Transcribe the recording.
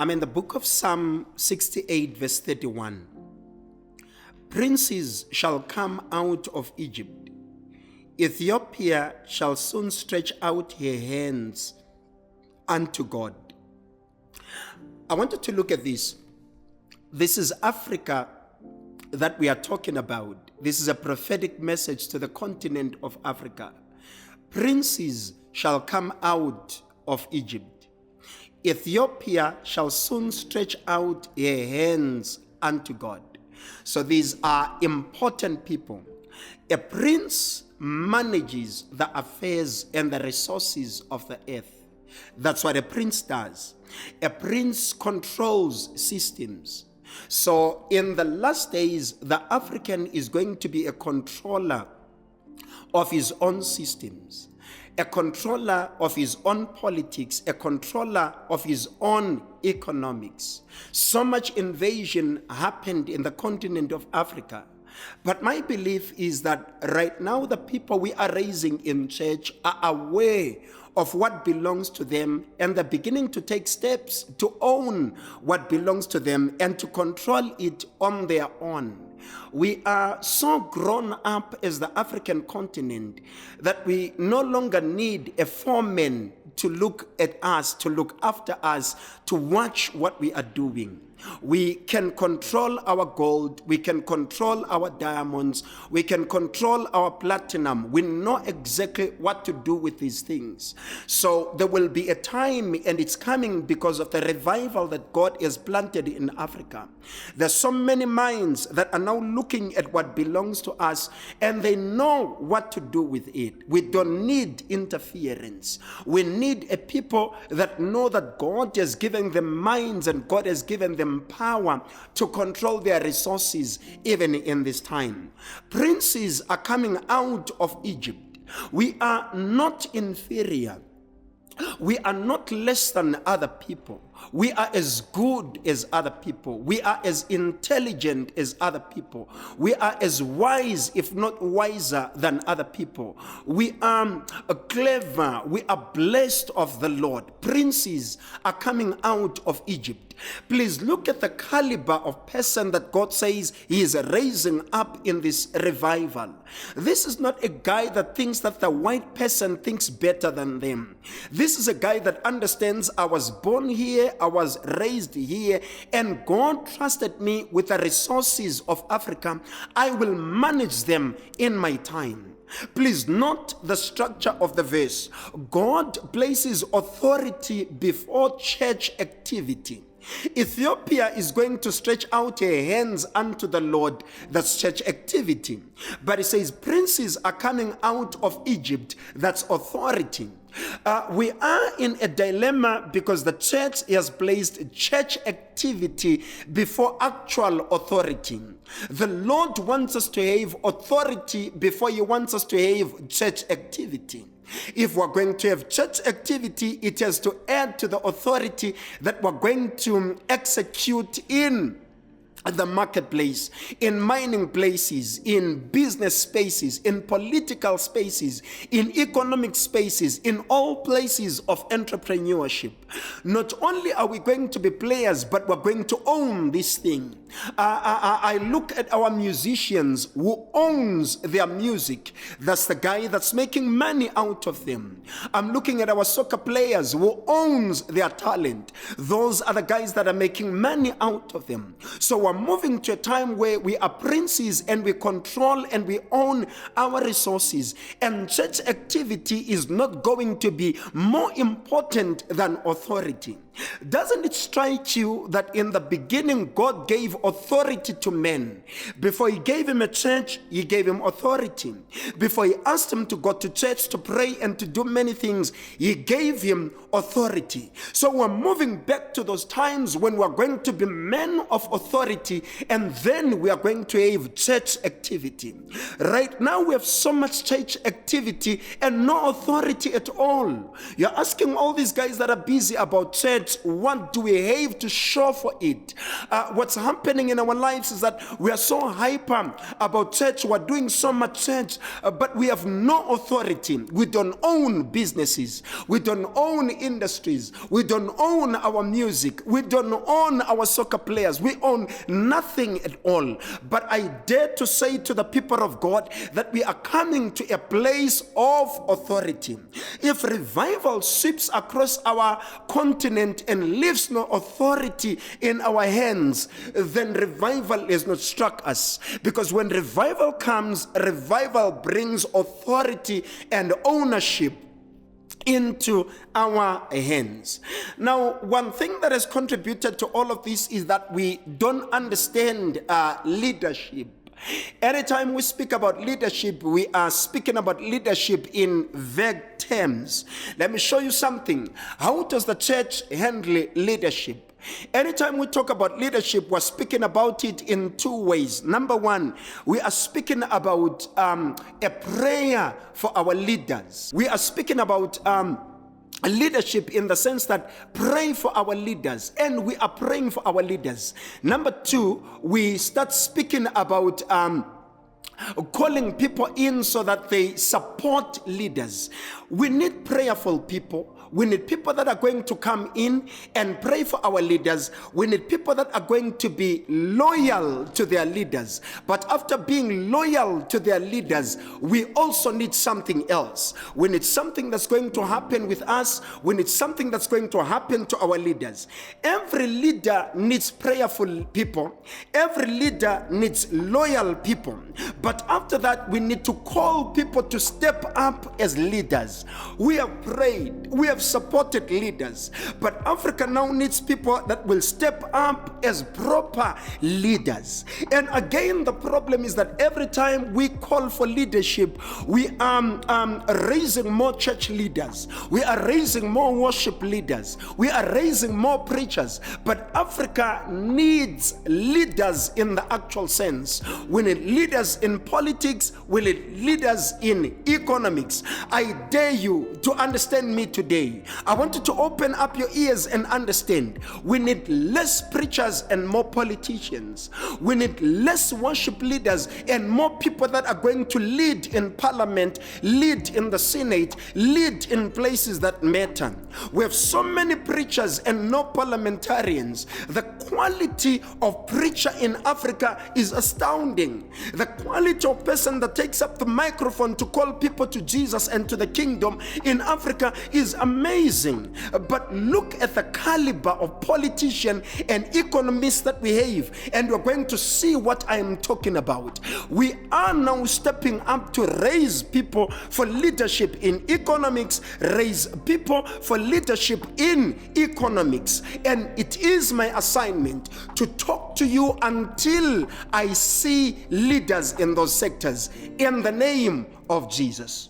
I'm in the book of Psalm 68, verse 31. Princes shall come out of Egypt. Ethiopia shall soon stretch out her hands unto God. I wanted to look at this. This is Africa that we are talking about. This is a prophetic message to the continent of Africa. Princes shall come out of Egypt. Ethiopia shall soon stretch out her hands unto God. So these are important people. A prince manages the affairs and the resources of the earth. That's what a prince does. A prince controls systems. So in the last days, the African is going to be a controller of his own systems, a controller of his own politics, a controller of his own economics. So much invasion happened in the continent of Africa. But my belief is that right now the people we are raising in church are aware of what belongs to them, and they're beginning to take steps to own what belongs to them and to control it on their own. We are so grown up as the African continent that we no longer need a foreman to look at us, to look after us, to watch what we are doing. We can control our gold, we can control our diamonds, we can control our platinum. We know exactly what to do with these things. So there will be a time, and it's coming because of the revival that God has planted in Africa. There's so many minds that are now looking at what belongs to us, and they know what to do with it. We don't need interference. We need a people that know that God has given them minds and God has given them power to control their resources even in this time. Princes are coming out of Egypt. We are not inferior. We are not less than other people. We are as good as other people. We are as intelligent as other people. We are as wise, if not wiser, than other people. We are clever. We are blessed of the Lord. Princes are coming out of Egypt. Please look at the caliber of person that God says He is raising up in this revival. This is not a guy that thinks that the white person thinks better than them. This is a guy that understands I was born here, I was raised here, and God trusted me with the resources of Africa. I will manage them in my time. Please note the structure of the verse. God places authority before church activity. Ethiopia is going to stretch out her hands unto the Lord. That's church activity. But it says princes are coming out of Egypt. That's authority. We are in a dilemma because the church has placed church activity before actual authority. The Lord wants us to have authority before He wants us to have church activity. If we're going to have church activity, it has to add to the authority that we're going to execute in the marketplace, in mining places, in business spaces, in political spaces, in economic spaces, in all places of entrepreneurship. Not only are we going to be players, but we're going to own this thing. I look at our musicians who owns their music. That's the guy that's making money out of them. I'm looking at our soccer players who owns their talent. Those are the guys that are making money out of them. So we're moving to a time where we are princes and we control and we own our resources. And church activity is not going to be more important than authority. Doesn't it strike you that in the beginning God gave authority to men? Before He gave him a church, He gave him authority. Before He asked him to go to church to pray and to do many things, He gave him authority. So we're moving back to those times when we're going to be men of authority, and then we are going to have church activity. Right now we have so much church activity and no authority at all. You're asking all these guys that are busy about church, yet what do we have to show for it? What's happening in our lives is that we are so hyper about church, we're doing so much church, but we have no authority. We don't own businesses, we don't own industries, we don't own our music, we don't own our soccer players, we own nothing at all. But I dare to say to the people of God that we are coming to a place of authority. If revival sweeps across our continent and leaves no authority in our hands, then revival has not struck us. Because when revival comes, revival brings authority and ownership into our hands. Now, one thing that has contributed to all of this is that we don't understand leadership. Anytime we speak about leadership, we are speaking about leadership in vague terms. Let me show you something. How does the church handle leadership? Anytime we talk about leadership, we're speaking about it in two ways. Number one, we are speaking about a prayer for our leaders. We are speaking about leadership in the sense that pray for our leaders, and we are praying for our leaders. Number two, we start speaking about calling people in so that they support leaders. We need prayerful people. We need people that are going to come in and pray for our leaders. We need people that are going to be loyal to their leaders. But after being loyal to their leaders, we also need something else. We need something that's going to happen with us. We need something that's going to happen to our leaders. Every leader needs prayerful people. Every leader needs loyal people. But after that, we need to call people to step up as leaders. We have prayed. We have supported leaders, but Africa now needs people that will step up as proper leaders. And again, the problem is that every time we call for leadership, we are raising more church leaders, we are raising more worship leaders, we are raising more preachers. But Africa needs leaders in the actual sense. We need leaders in politics, we need leaders in economics. I dare you to understand me today. I want you to open up your ears and understand. We need less preachers and more politicians. We need less worship leaders and more people that are going to lead in parliament, lead in the Senate, lead in places that matter. We have so many preachers and no parliamentarians. The quality of preacher in Africa is astounding. The quality of person that takes up the microphone to call people to Jesus and to the kingdom in Africa is amazing. But look at the caliber of politician and economists that we have, and we're going to see what I am talking about. We are now stepping up to raise people for leadership in economics, raise people for leadership in economics. And it is my assignment to talk to you until I see leaders in those sectors in the name of Jesus.